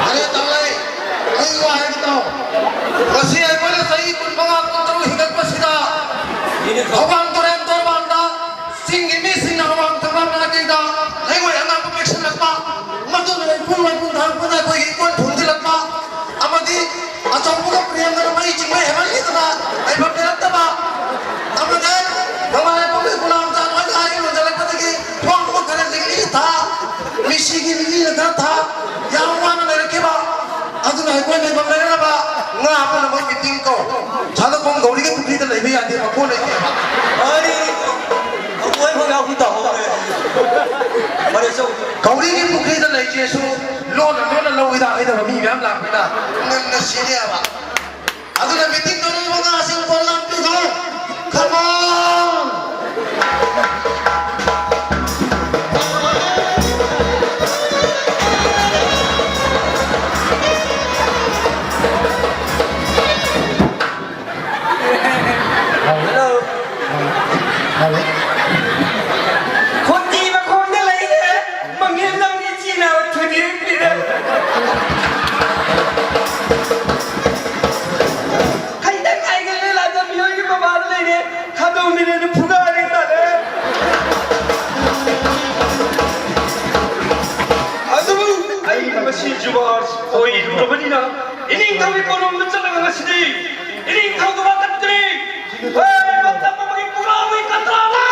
아니 달라이 아이고 알겠다 다시 해보려 사이 군방아 군도로 희갈 것이다 도방 도렌 도방다 싱기미 싱나방 도방나 되다 아이고 양나고 백신락마 마도는 풍만 다음 분에 거기 권 돈질락마 아마디 아정부가 프리한다는 말이 정말 해발리더라 아이고 내렸다마 아마디 영화에 보면 구나am자 너희가 아이고 잘락바닥이 포항고 가는 데기 다 미시기 미기는 다 양호하는 이렇게 봐 아주 알고 있는 거 내려봐 너 앞에 뭐 미팅 거 자도 본 거 우리가 부피들 내면 안 돼. 보내 아니 왜 거기 하고 있다 말했어 우리가 부피들 내지에서 로는 로이다 아이다 미미함 납니다 나 시리야 봐 아주 미팅 도는 거가 아시고 볼람 뜨고 컴온คนดีมาคนอะไรเนี่ยบางเรื่องเรานี่จีน่าทุเรียนนี่นะใครแต่งไงกันเลยล่ะจะมีอะไรมาบ้านเลยเนี่ยข้าดูนี่เนี่ยผู้การนี่แต่เนี่ยอาดูไอ้มาชี้จูบาร์โอ้ยรู้แล้วนี่นะอินิ่งเท่าที่คนมันจะเล่นกันสิดีอินิ่งเท่ากับว่าตัดตรีเฮ้ยมันจะมาไม่ผู้การไม่กันตาเรา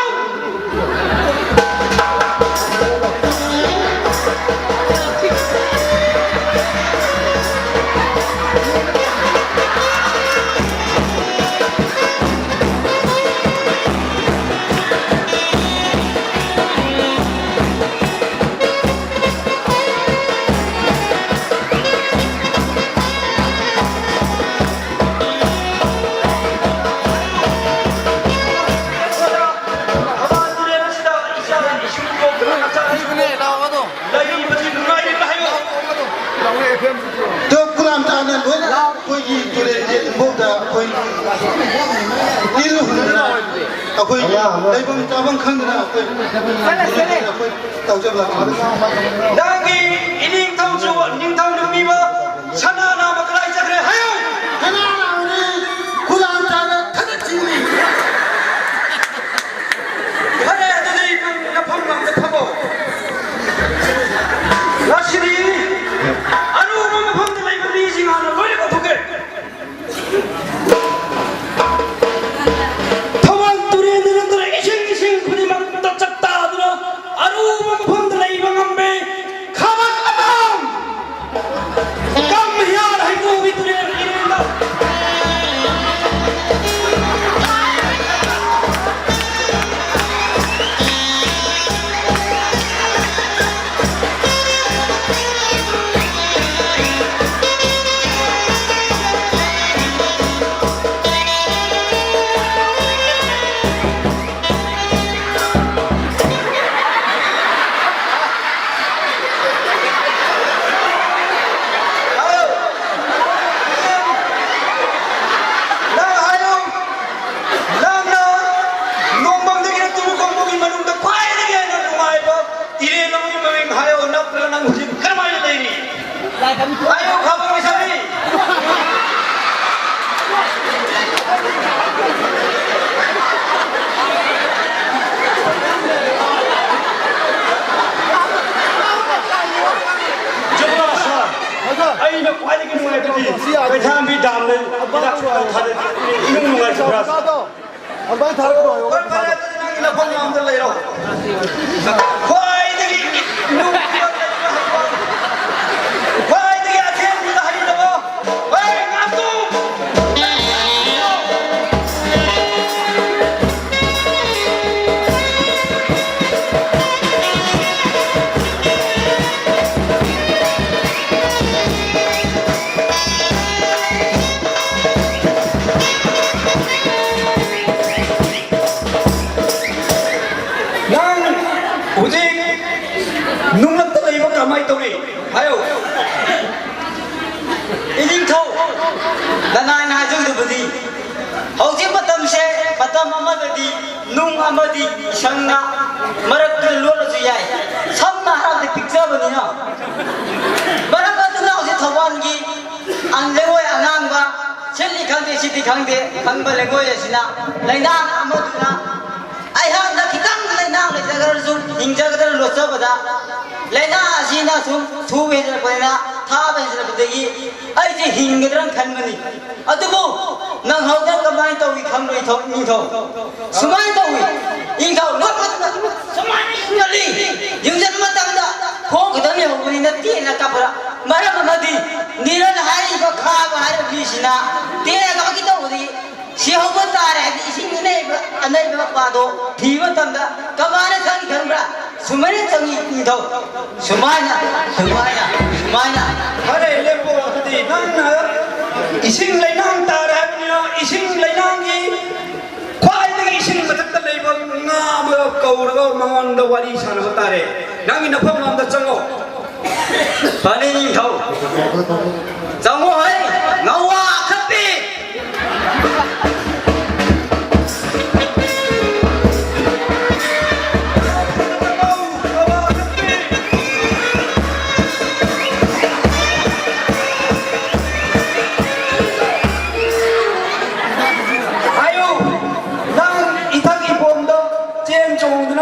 저 구남자는 뭐냐 거기 둘에 뭐다 거기 일로 흘러나 거기 대본 자본 큰거나 거기 tàu chấp là đang ghi ining thâu chuột nhưng thâu được mi bơ chana nào mà cái này chắc là hay không 하나 나오니 구남자는 타겠지 cái này tôi đi nó phong làm được không 라시리 아루만 펀드가 이거 리징하는 걸 이거 보게 더만 뚜레 느른들의 이싱이싱 그리만 떠짝다 들어 아루만 펀드가 이방 한배 가만 깜히야 라이도 비뚜레 이른다 ayo kamu bisa nih ai nó quay cái người cái gì cái tham bị đàm lên đã thật 이놈 người sao đó 안 많이 다를 거예요. quay lại là không làm được lấy đâu quay cái 이놈 quay cái thêm gì là hay đâu quay ngắm tu 오직 ꯍꯧꯖꯤꯛ ꯃꯇꯝꯁꯦ ꯃꯇꯝ ꯑꯃꯗꯗꯤ ꯅꯨꯡ ꯑꯃꯗꯤ ꯏꯁꯪꯅ ꯃꯔꯛꯇ ꯂꯣꯜꯂꯁꯨ ꯌꯥꯏ ꯁꯝꯅ ꯍꯥꯏꯔꯕꯗꯤ ꯄꯤꯛꯆꯕꯅꯤꯅ ꯃꯔꯝ ꯑꯗꯨꯅ ꯍꯧꯖꯤꯛ ꯊꯧꯕꯥꯜꯒꯤ ꯂꯩꯉꯣꯏ ꯑꯉꯥꯡꯕ ꯁꯤꯜꯂꯤ ꯈꯪꯗꯦ ꯁꯤꯗꯤ ꯈꯪꯗꯦ ꯈꯪꯕ ꯂꯩꯉꯣꯏ ꯑꯁꯤꯅ ꯂꯩꯅꯥꯡ ꯑꯃꯗꯨꯅ ꯑꯩꯍꯥꯛꯅ ꯈꯤꯇꯪ ꯂꯩꯅꯥꯡ ꯂꯩꯖꯈ꯭ꯔꯁꯨ ꯍꯤꯡꯖꯒꯗ꯭ꯔ ꯂꯣꯠꯆꯕꯗ ꯂꯩꯅꯥ ꯑꯁꯤꯅ ꯁꯨꯝ ꯊꯨꯕ ꯍꯦꯟꯖꯜꯂꯛꯄꯅꯤꯅ ꯊꯥꯕ ꯍꯦꯟꯖꯜꯂꯛꯄꯗꯒꯤ ꯑꯩꯁꯦ ꯍꯤꯡꯒꯗ꯭ꯔꯅ ꯈꯟꯕꯅꯤ ꯑꯗꯨꯕꯨ ꯅꯪꯍꯧꯗꯅ ꯀꯃꯥꯏꯅ ꯇꯧꯏ ꯈꯪꯕ ꯅꯤꯡꯊꯧ ꯁꯨꯃꯥꯏꯅ ꯇꯧꯏ ꯅꯤꯡꯊꯧ ꯂꯣꯠꯄꯗ ꯁꯨꯃꯥꯏꯅ ꯌꯨꯡꯖꯜꯂꯤ ꯌꯨꯡꯖꯟꯕ ꯃꯇꯝꯗ ꯈꯣꯡ ꯈꯛꯇꯪ ꯂꯩꯍꯧꯕꯅꯤꯅ ꯇꯦꯟꯅ ꯀꯥꯞꯄꯗ ꯃꯔꯝ ꯑꯃꯗꯤ ꯅꯤꯔꯟ ꯍꯥꯏꯔꯤꯕ ꯈꯥꯕ ꯍꯥꯏꯔꯤꯕ ꯃꯤꯁꯤꯅ ꯇꯦꯟꯅ ꯀꯥꯞꯄꯒꯤ ꯇꯧꯕꯗꯒꯤ ꯁꯤꯍꯧꯕ ꯇꯥꯔꯦ ꯍꯥꯏꯕꯗꯤ ꯏꯁꯤꯡ ꯑꯅꯩꯕ ꯃꯄꯥꯗꯣ ꯊꯤꯕ ꯃꯇꯝꯗ ꯀꯃꯥꯏꯅ ꯈꯪꯉꯤ ꯈꯪꯕ꯭ꯔꯥ ꯁꯨꯃꯥꯏꯅ ꯆꯪꯉꯤ ꯅꯤꯡꯊꯧ ꯁꯨꯃꯥꯏꯅ ꯐꯔꯦ ꯂꯦꯞꯄꯣ ꯑꯗꯨꯗꯤ ꯅꯪꯅ ꯏꯁꯤꯡ ꯂꯩꯅꯥꯡ ꯇꯥꯔꯦ ꯍꯥꯏꯕꯅꯤꯅ ꯏꯁꯤꯡ ꯂꯩꯅꯥꯡꯒꯤ ꯈ꯭ꯋꯥꯏꯗꯒꯤ ꯏꯁꯤꯡ ꯃꯊꯛꯇ ꯂꯩꯕ ꯉꯥ ꯑꯃ ꯀꯧꯔꯒ ꯃꯉꯣꯟꯗ ꯋꯥꯔꯤ ꯁꯥꯟꯅꯕ ꯇꯥꯔꯦ ꯅꯪꯒꯤ ꯅꯐꯝ ꯑꯃꯗ ꯆꯪꯉꯣ ꯐꯅꯤ ꯅꯤꯡꯊꯧ ꯆꯪꯉꯣ ꯍꯩ ꯉꯧꯋꯥ ꯑꯈꯠꯄꯤ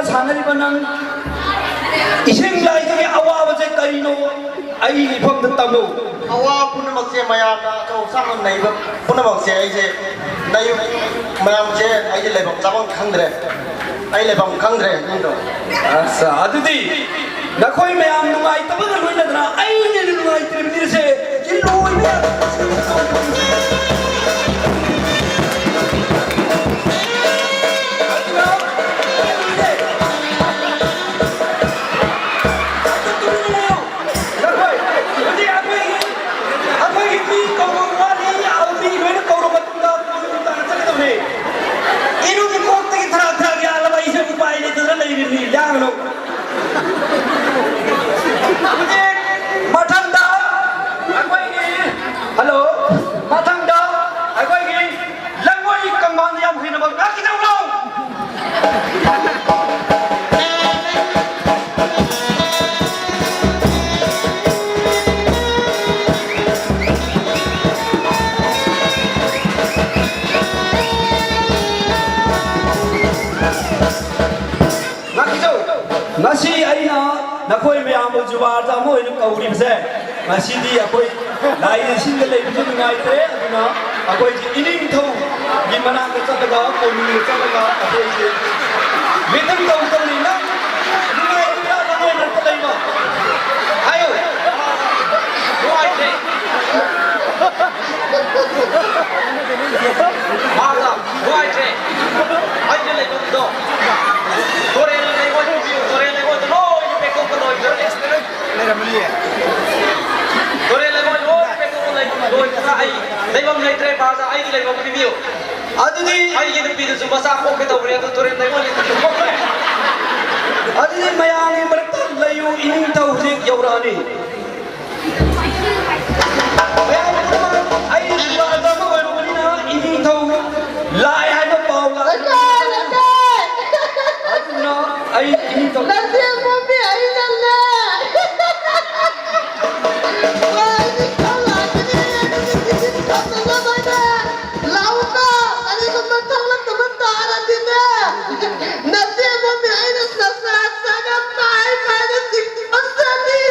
사나리가 난 이생라이들의 아와버제 까리노 아이 범듣다고 아와 पुनमक्से मयाना तो सामन नहीं बा पुनमक्से ऐसे नहीं मयामसे ऐसे लेबम जाबं खंद्रे ऐ लेबम खंद्रे निंदो 아싸 아드디 나코이 매암 누가이 떠버들 보이나드나 아이네 누가이 뜨르미르세 일로 오이야 Hello, Matangda, I go again. Langoy Kangan Yam Hinaba, Nakino. Nasi aina nakoi me amu jubar jamu inu kauri bse nasi di akoi lai single lai bisu ngai tre aduna akoi ji ining thau gi mana ka chataga ko ni chataga akoi ji metam tau tau ni na ngai tra na moi na lai ma ayo wai tre mala wai tre ai je lai do Kore lai ko view kore lai ko no pe ko ko doi Kore lai ko no pe ko lai doi ka ai lai bam lai tre ba sa ai lai bam view adudi ai ye pi su ba sa ko ke to re to tore lai ko adudi mayang marak layu ining tau jik yaurani mayang ai ba da ma ko ni na ining tau lai hai no pau la Ay, ini to. Nanti mami ay nalla. Wah, ini kalah. Ini kalah mana? Lauta. Ani kementang lah kementar nanti deh. Nanti mami ay nalla sana pai pada sing masani.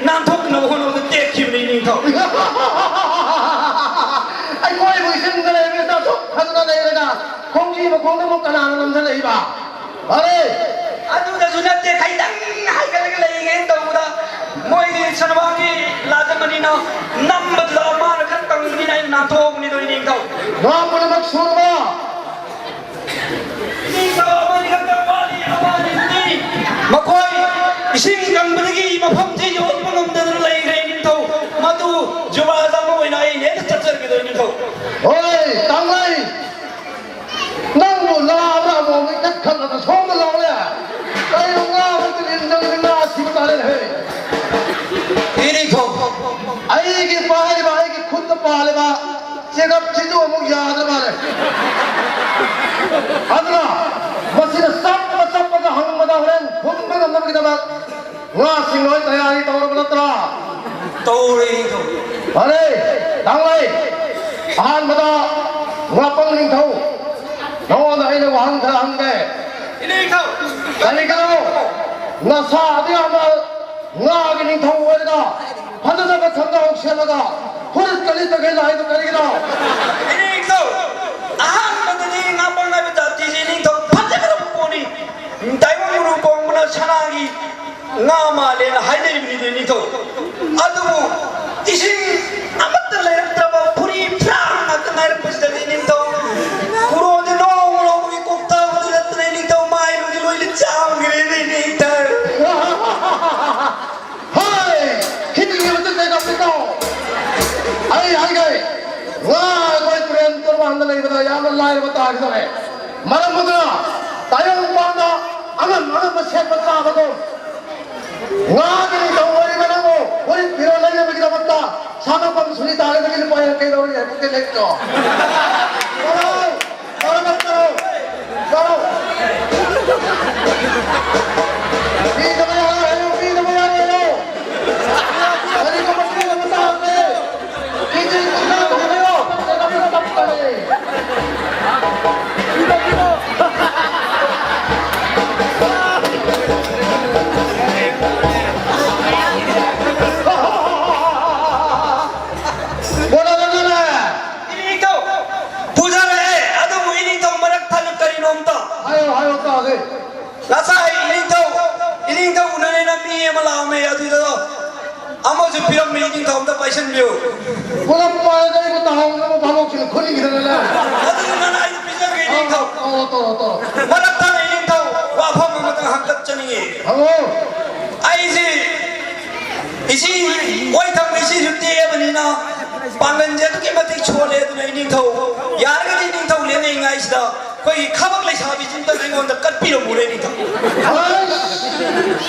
Nam thúc nó ꯃꯈꯣꯡꯗ ꯀꯅꯥꯅ ꯅꯝꯁꯤꯜꯂꯛꯏꯕ ꯐꯔꯦ ꯑꯗꯨꯗꯁꯨ ꯅꯠꯇꯦ ꯈꯤꯇꯪ ꯍꯥꯏꯒꯠꯂꯒ ꯂꯩꯒꯦꯅ ꯇꯧꯕꯗ ꯃꯣꯏꯒꯤ ꯁꯅꯕꯥꯒꯤ ꯂꯥꯖꯃꯅꯤꯅ ꯅꯝꯕꯗꯨꯗ ꯃꯥꯅ ꯈꯔ ꯀꯪꯕꯅꯤꯅ ꯑꯩꯅ ꯅꯥꯟꯊꯣꯛꯑꯕꯅꯤꯗꯣ ꯏꯅꯤꯡꯊꯧ ꯉꯥ ꯄꯨꯝꯅꯃꯛ ꯁꯨꯔꯕ 이닝타우 어머니 갔다 와리 어머니ꯃꯈꯣꯏ 이싱 ꯀꯪꯕꯗꯒꯤ ꯃꯐꯝꯁꯤ ꯌꯧꯔꯛꯄ ꯉꯝꯗꯗꯅ ꯂꯩꯈ꯭ꯔꯦ 이닝타우 ꯃꯗꯨ ꯖꯨꯕꯥꯗ ꯑꯃ ꯑꯣꯏꯅ ꯑꯩ ꯍꯦꯛꯇ ꯆꯠꯆꯔꯒꯦꯗꯣ 이닝타우 ꯍꯣꯏ ꯇꯥꯡꯂꯩ ꯅꯪꯕꯨ ꯂꯥꯕ꯭ꯔꯥ ꯑꯃꯨꯛ ꯏꯀꯠ ꯈꯜꯂꯒ ꯁꯣꯝꯗ ꯂꯥꯎꯔꯦ ꯀꯩꯅꯣ ꯉꯥ ꯃꯛꯇ ꯅꯪꯗꯤ ꯉꯥ ꯊꯤꯕ ꯇꯥꯔꯦꯅꯦ ꯍꯦ 이닝타우 ꯑꯩꯒꯤ ꯄꯥꯏꯔꯤꯕ ꯑꯩꯒꯤ ꯈꯨꯠꯇ ꯄꯥꯜꯂꯤꯕ ꯆꯦꯒꯞꯁꯤꯁꯨ ꯑꯃꯨꯛ ꯌꯥꯗ꯭ꯔ ꯃꯥꯜꯂꯦ ꯑꯗꯨꯅ ꯃꯁꯤꯗ ꯆꯞꯄꯒ ꯍꯪꯕꯗ ꯍꯣꯔꯦꯟ ꯐꯨꯝꯕ ꯉꯝꯅꯕꯒꯤꯗꯃꯛ ꯉꯥꯁꯤꯡ ꯂꯣꯏ ꯇꯌꯥꯔꯤ ꯇꯧꯔꯕ ꯅꯠꯇ꯭ꯔꯥ ꯇꯧꯔꯦ 이닝타우 ꯐꯔꯦ ꯇꯥꯡꯂꯩ ꯑꯍꯥꯟꯕꯗ ꯉꯥꯄꯪ ꯅꯤꯡꯊꯧ ꯅꯉꯣꯟꯗ ꯑꯩꯅ ꯋꯥꯍꯪ ꯈꯔ ꯍꯪꯒꯦ 이닝타우 ꯀꯔꯤꯒꯤꯅꯣ ꯅꯁꯥ ꯑꯗꯨ ꯌꯥꯝꯅ ꯉꯥꯒꯤ ꯅꯤꯡꯊꯧ ꯑꯣꯏꯔꯒ ꯐꯖꯅꯕ ꯈꯪꯒꯥꯎ ꯁꯦꯠꯂꯒ ꯐꯨꯔꯤꯠ ꯀꯂꯤꯠꯇꯒꯩ ꯂꯥꯛꯏꯗꯣ ꯀꯔꯤꯒꯤꯅꯣ 이닝타우 아한번더니 나몰라면 자티지 이닝타우 반짝거려 보니 다이왕으로 봉부나 산악이 나마레나 하이데리비니 이닝타우 아두고 이신 아무튼 레르트라바 풀이 프랑 아까 나를 보시다니 이닝타우 구로데 노무로 보기 꼭다 보드랬더니 이닝타우 마이로디 로이리 짱그레니 이닝타우 하이 힘이 어떤 데가 없어 아이 와 거의 그런 또 만들어 이거다 야만 라이브부터 하기 전에 말은 뭐더라 다영 반다 아만 뭐 셋번 싸하고 와들이 덩어리만 하고 우리 빌어내려 보기다 봤다 사각방 순이 다른 데를 봐야 깨도 우리 예쁘게 됐죠 아무튼 비록 미팅 다음다 빠이션비오. 뭐가 빠이가 이거 다음으로 방옥지는 거리 기다려라. 아들은 아이도 비자게 이닝 다. 또. 마락타는 이닝 다 와파만 마땅 한갑전이. 아이지 이시 와이탕 이시 jutti에 버니나 방은제도 깨마틱 초래도 이닝 다. 야르가 이닝 다 우리네 인가이시다. 거의 카박레 샤비 진짜 내가 온다 깍비로 모래니 다.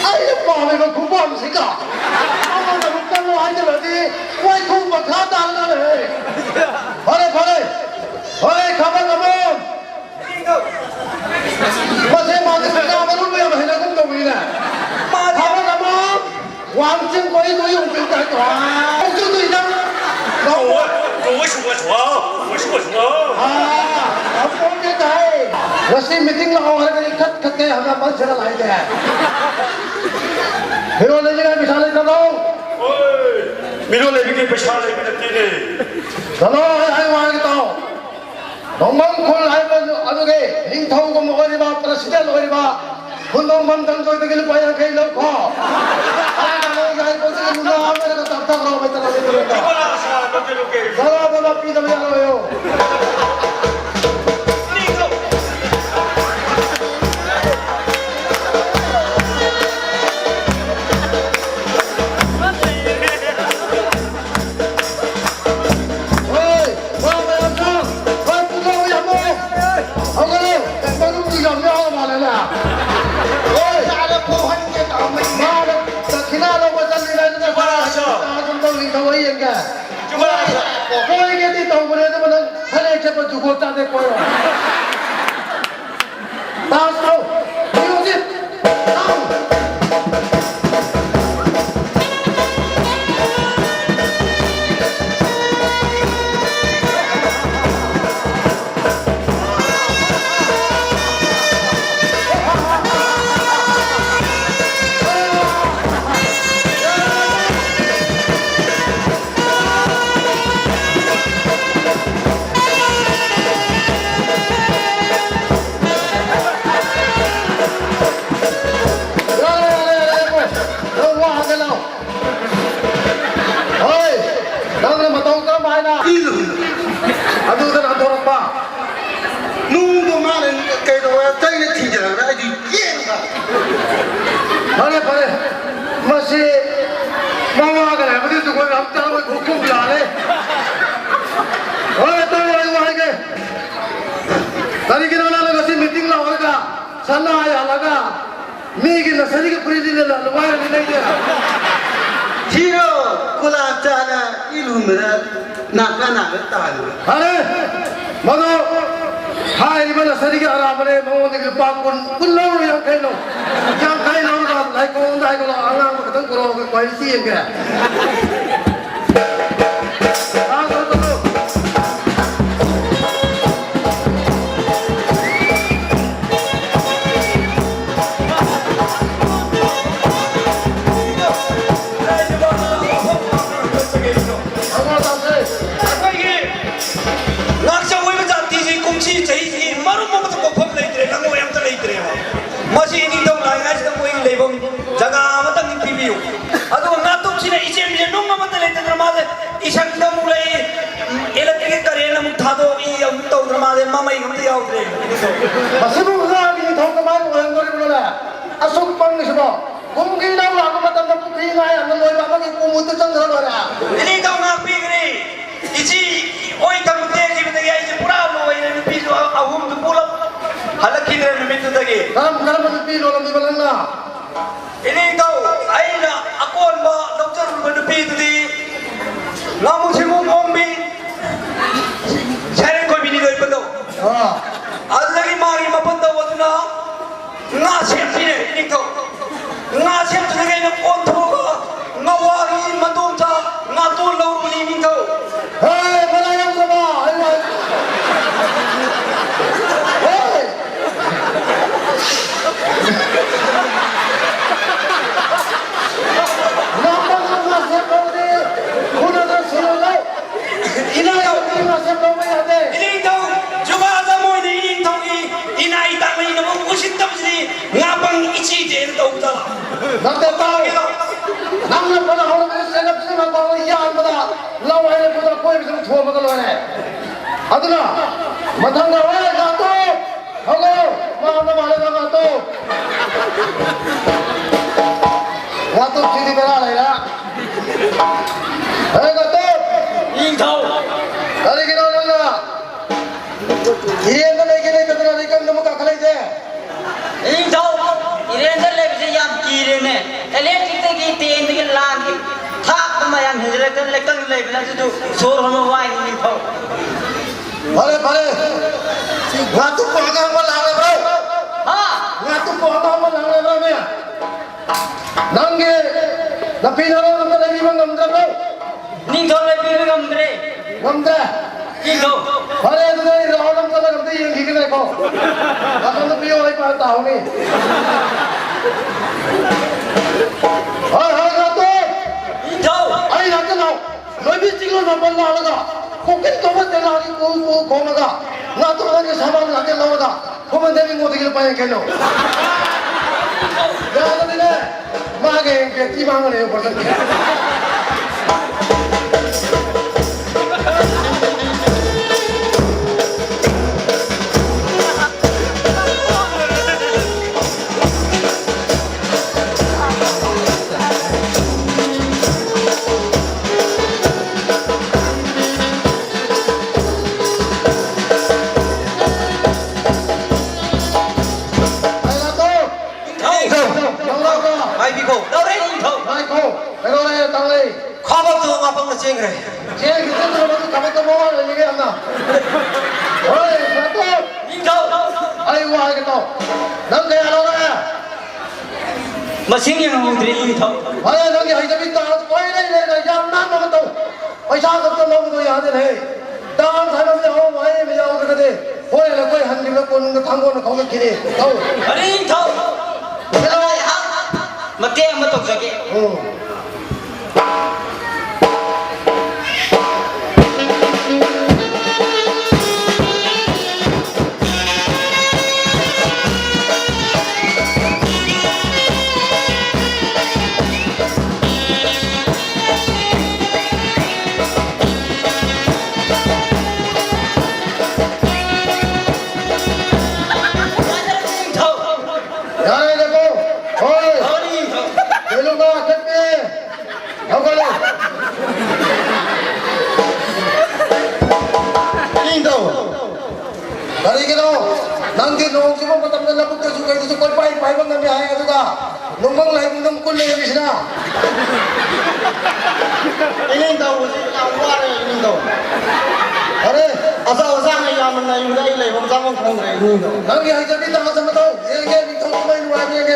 아이 마음에 구부함시까. 아무나 못하고 앉아라지. 왜 구부가 다 달라네. 그래 가만. 마세 마세 가만을 왜 해라 공동이네. 가만. 왕증 거의 너희 용병 갈 거야. 공주도 이장. वैसे मीटिंग लगाओ हर कहीं खत के हमारा मन चला लाए थे फिर वो ले जगह बिछा ले चलो मिलो ले भी बिछा ले भी ने चलो है वहाँ के तो नॉर्मल खोल है बस अदुगे लिंक थाउ को मगरी बा प्रेसिडेंट मगरी बा कुंदों मंदन को इधर के लिए पाया कहीं लोग खा अरे लोग यहाँ को से मुझे मेरे को तब तक रहो मैं चला ले चलो चलो पी दबे जा रहे हो 죽고 짜낼 거예요. 나왔어. 이거지. Mama cái này mà đi tụi con làm sao mà cũng không là đấy. Ôi tôi ơi ngoài cái. Tadi kita nak lagi meeting lah orang ka. Sana ayah laga. Mi kita sari ke president lah luar ni lagi dia. Hero kula chana ilumra nakana betal. Hare. Mado. Hai ni mana sari ke arah mana mau ni ke pakun pulau yang kain lo. Yang kain lo kan lai kong dai kalau alang keteng kalau ke koalisi yang ke. Masih ini dong lah, guys, kita boleh lebong jaga mata ni pibiu. Aduh, ngatuk sini isi macam nunggu mata lete drama le. Isang kita mulai elektrik karena mutado ini yang tahu drama le, mama yang mesti jauh le. Masih bukan ini tahu kemana orang orang berdoa. Asuk pang ni semua. Mungkin nama aku mata tak putih ngai, anda loy bapa kita kumutu cendera orang. Ini tahu ngapi ni? Isi, oi kamu teh kita teh isi pura loy ini pisu ahum tu pulau. Halak kini memang tu lagi. Kalam mana pilih orang di belakang. Ini tahu, aina aku amba doktor berdepi tu di. Namun semua bombi. Saya kau bini dari pendau. Ada lagi mari mapendau waktu na. Ngasih sini ini tahu. Ngasih tu lagi nak kontrol. Ngawari mandum ta ngatur laur ini tahu. Hei, mana yang sama? Hei. Nampak ngasih kau ni. Kuna dah selesai. Ini yang ngasih kau ni ada. Ini tahu. Juga ada mu ini tahu ini ita ini namun usin tahu sini ngapang isi je tahu tak. Nanti tahu. Nampak pada orang ini selap selap tahu yang pada lawan ini pada kau bisa thua pada lawan ini. Aduna, matang lawan jatuh. Hello, mana mana jatuh. Jatuh sini berada ya. Hei jatuh. Ini tahu. Hari kita orang ini yang lagi ni kita nak ikan demu kakak lagi. Ini tahu. Ini anda lebih yang kiri ni. Elektrik tu kita ini lagi. Tak pemayan hijrah kan lekang lebih nanti tu suruh mewah ini tahu. Balik balik. Ngatu panggang malang le bro. Ngatu panggang malang le bro ni. Nangge. Tapi orang kita lagi mengambil bro. Ini tahu lebih mengambil. Ngambil. Ini tahu. Balik tu ni orang kita ngambil yang gigi ni kau. Akan tu biar lagi pada tahu ni. Hai hai ngatu. Ini tahu. Ay ngatu now. Lebih tinggal nampak lah lagi. Mungkin kau betul lagi kau maga. Ngatu lagi sama lagi lawa. Kau mending mau tinggal payah keno. Jangan ni le. Maga yang keti mangan ni person. Mai biko. Đâu đấy ini tahu. Hai kau. Kalau ni tang le. Khabar tu ngapang na ceng re. Cek kita tu baru kamu tu bawa lagi ni anda. Hei ngatu. Ini tahu. Ay wah kita. Nang kaya lawa ya. Mesin yang mudri ini tahu. Hai nang kaya hidup kita. Kau ini le jam nama kita. पैसा सब तो लोग तो याद है दान थाना में हो भाई में जाओ करते कोई ना कोई हंडी में कोन का थांगो ना खाओगे किरे ताऊ Ini tahu. Kalau hak mati yang betul saja. यार देखो ओए ये लोग आखिर में 농방 라이브 좀 꿀래 계시나? 이닝도 양과를 이닝도 그래 아사오상에 야만 나이다 이래 범상은 강래 이닝도 남기 하이자 비타 가서 또 얘게 비타 그만 이리 와 얘게.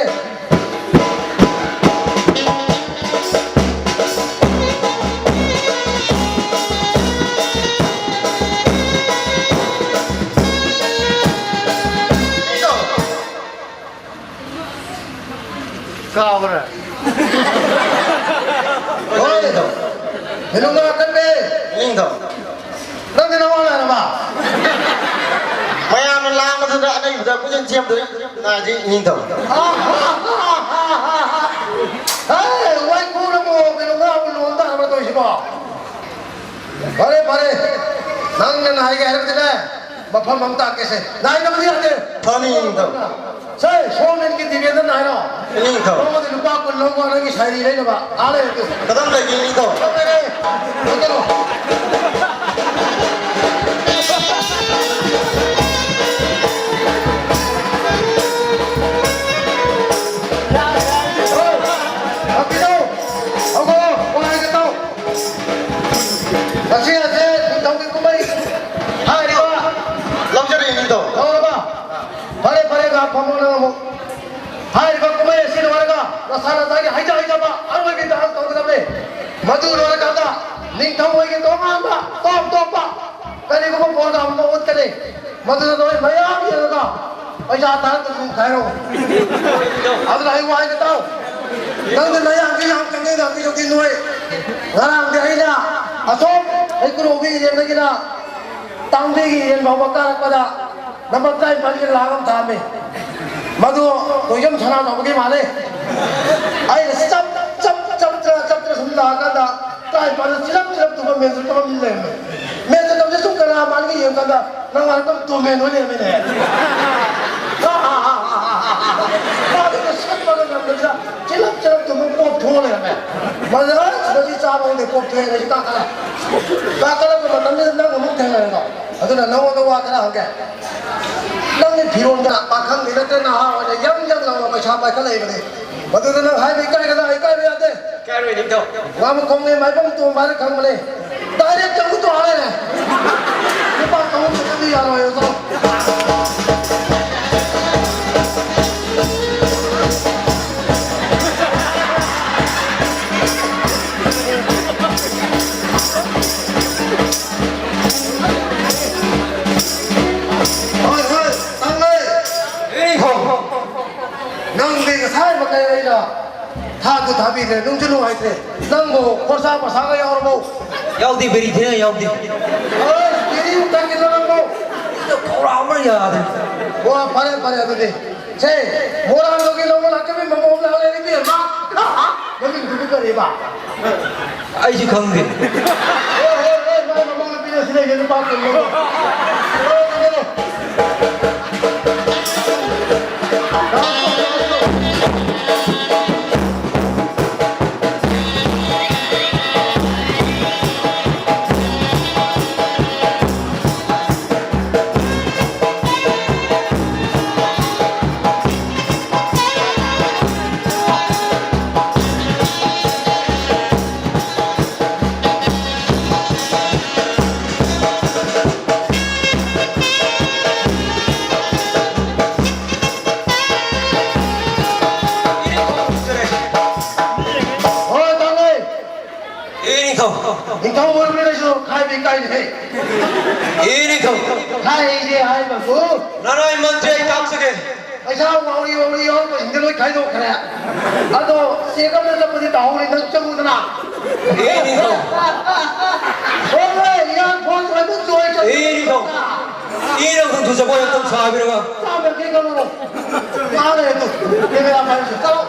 가버려 어이도. 이런 거 같은데. 이닝도 너네 나와라 봐. 마야는 라마도 안 해. 이제 무슨 지em들 나지 이닝도 에이, 와이 고르고 이런 거 하고 논다 하면 또 싶어. 바래 바래. 나는 하이게 하는데 마파 맘다 깨세. 나이 너무 지한테. 더니 이닝도 세 소문 게 뒤에는 나이로. 이닝도 너무 누가 끌려고 하는 게 사이리 이래 봐. 알아요 또. 그다음 내 이닝도 그래. 어디로? 럭셔리 이닝도 Nang na yang kaya ang kanya na kaya kinuwi. Ngarang di ay na. Asok ay kurubi yan na gina. Tangdigi yan mawakarak pada. Namatay paligid langam tami. Madu doyam chana na bugi male. Ay chap sumda kada. Tay pada chilap tuba mensul tuba mille. Mensul tuba sum kara malgi yan kada. Nangar tum tu menu ni mene. Cilap tu mengkop thole me. Malah sebagai cabang de kop thole ni kakala. Kakala tu macam ni nak ngomong tengah ni. Adu na nawa kala angke. Nang ni biron na pakang ni nanti na ada yang lawa macam apa kala ini. Adu na hai ikai be ade. Karo iningso. Ngam kong ni mai bang tu mai kang male. Direct jang tu ale ne. Lepas kau sekali aro yo tu. 다도 답이래. 능주는 화이트래. 낭고 고사 사가 여러분. Yaudi beri thina yaudi. 이리 당기는 거. 돌아오면 와 바래 근데 제 뭐라는 거기 너무 낙점이 뭐 올라오래 이게 막. 여기 누구까지 봐. 아이지 강게. 먹는 비즈니스에 얘는 밖에 없는 인터뷰 보내서 가입까지 해. 가이제 하이버고. 나라의 먼저의 각속에 아자 우리 얼마 힘들어 가이도 그래. 아도 세금을 잡고 나오는 넉정우드나. 오늘 이런 본사도 좋아했죠. 이런 도저 보였던 사비로가 싸면 개가로 말해도 내가 말해서 싸워.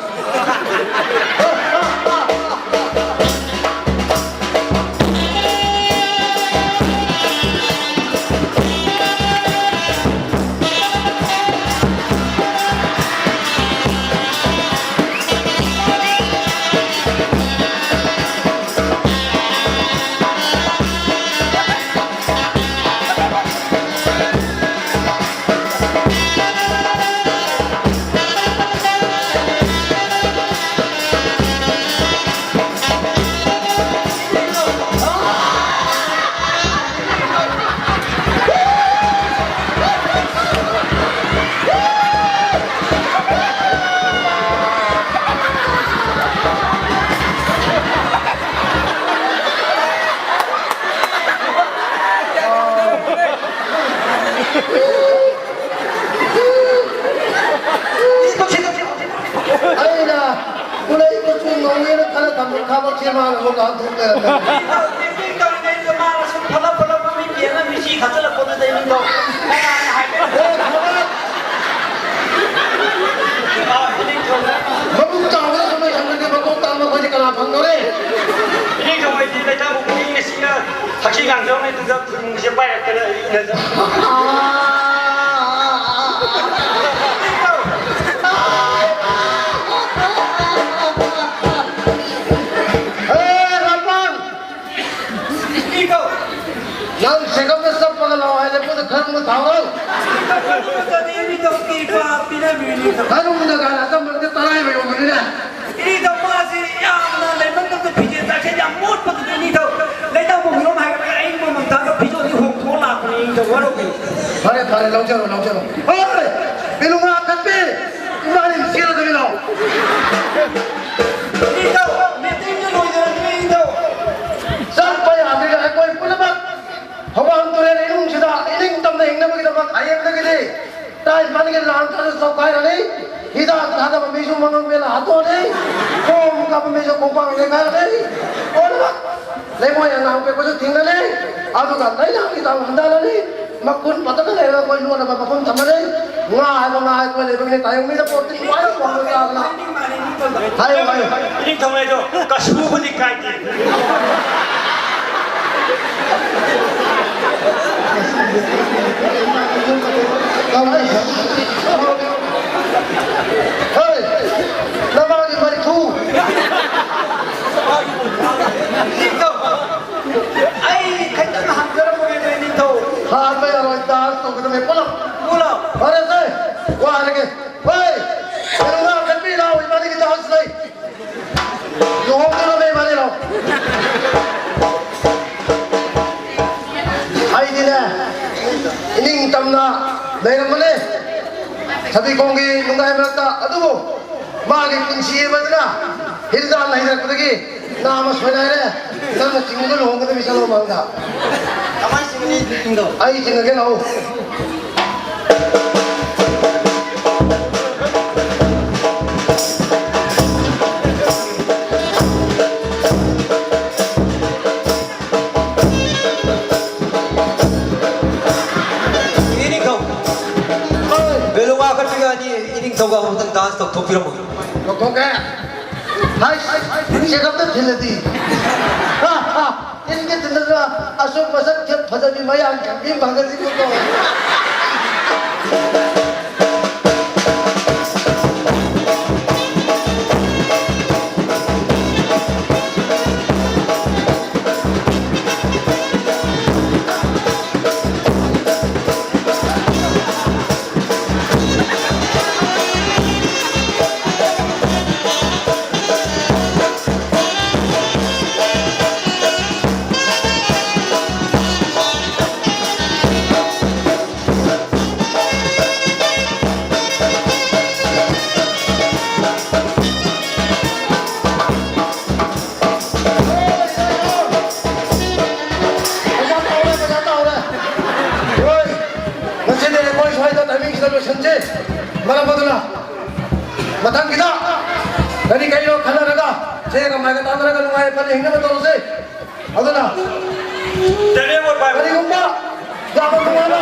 ꯇꯝꯕ ꯈꯥꯕ ꯆꯦꯃꯥꯅ ꯂꯣꯟ ꯂꯥꯟ ꯊꯣꯛ ꯂꯩꯔꯝꯃꯦ ꯃꯕꯨꯛ ꯆꯥꯎꯕꯗ ꯁꯨꯝ ꯂꯩꯁꯟꯕꯒꯤ ꯃꯀꯣꯛ ꯇꯥꯡꯕ ꯑꯩꯈꯣꯏꯗꯤ ꯀꯅꯥ ꯐꯪꯗꯧꯔꯤ 이리 경우에지 내가 우리 시가 다시 강정에 들어서 무시 빠였더라 이래서 난 세금에 썩빠가 나와야 돼. 모두 그런 거 다 와. 나는 문제가 안 왔단 말인데 따라해 왜 오늘이냐? 바래 바래 나오잖아 나오잖아. 어이 이놈아 아깝비 이만이 미치겠다 그리노. 쌍빠이 아들가 할 거에 뿌려봐. 허방도래는 이놈시다 이닝 땀나 잉나무기다 막 아이엠나기지 딸 만약에 나안 타서 가야니 이다 하다가 미수 먹으면 아도니 꼼 가면 미수 공방에 가야니 얼마 내 모야 나온 빼고서 딩나니 아도가 나이나 이다 한다니 막군 받아가 내가 거기 누워나 바쁜 담아니 nga 거기 내병에 다용미다 뽑지 와요 먹는다 하나 아유 아유 이리 경우에도 가시부분이 까이지 Hey, namanya mari tu. Apa yang orang dah tu kita pulang. Pulang. Mana sih? Wah lagi. Hey, orang akan bilang mana kita harus lagi. Jom kita main mana lo. Hai ni dah. Ini tamna. Dari mana? Tapi kongi nungai merata. Aduh. Magi kunci mana? Hildan nahi dah kuda ki. Nama sebenarnya ni. Nama singgul orang kita bisa lo mangga. 가만히 있으면 띵동. Ai singgul ke lau. Tauga hutang dance tok thok piram Kau kaya? Hai, siapa tu filati? Ha ha, ini kita tendera asal pasal kita pada bimayang kami bangga sih tu. Malam betul matang kita dari kayu kena raga saya kemarin tanah raga lungai pada hingga betul sih ada na Dari mau bayar dari kumpa jangan kemana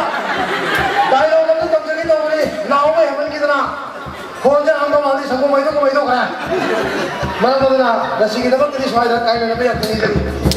kayu orang tu tak jadi tahu ni lau me haman kita na konja anda mandi sanggup mai tu kaya malam betul nasi kita pun tadi suai dah kayu nabi yang tadi